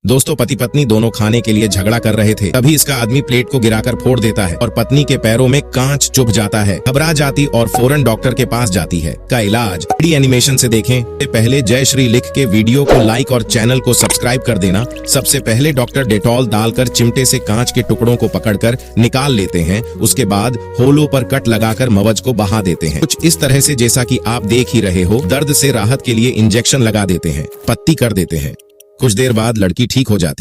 दोस्तों, पति पत्नी दोनों खाने के लिए झगड़ा कर रहे थे, तभी इसका आदमी प्लेट को गिराकर फोड़ देता है और पत्नी के पैरों में कांच चुभ जाता है। घबरा जाती और फौरन डॉक्टर के पास जाती है। का इलाज 3D एनिमेशन से देखें। पहले जय श्री लिख के वीडियो को लाइक और चैनल को सब्सक्राइब कर देना। सबसे पहले डॉक्टर डेटॉल डालकर चिमटे से कांच के टुकड़ों को पकड़कर निकाल लेते हैं। उसके बाद होलों पर कट लगाकर मवज को बहा देते हैं। कुछ इस तरह से जैसा कि आप देख ही रहे हो। दर्द से राहत के लिए इंजेक्शन लगा देते हैं, पट्टी कर देते हैं। कुछ देर बाद लड़की ठीक हो जाती।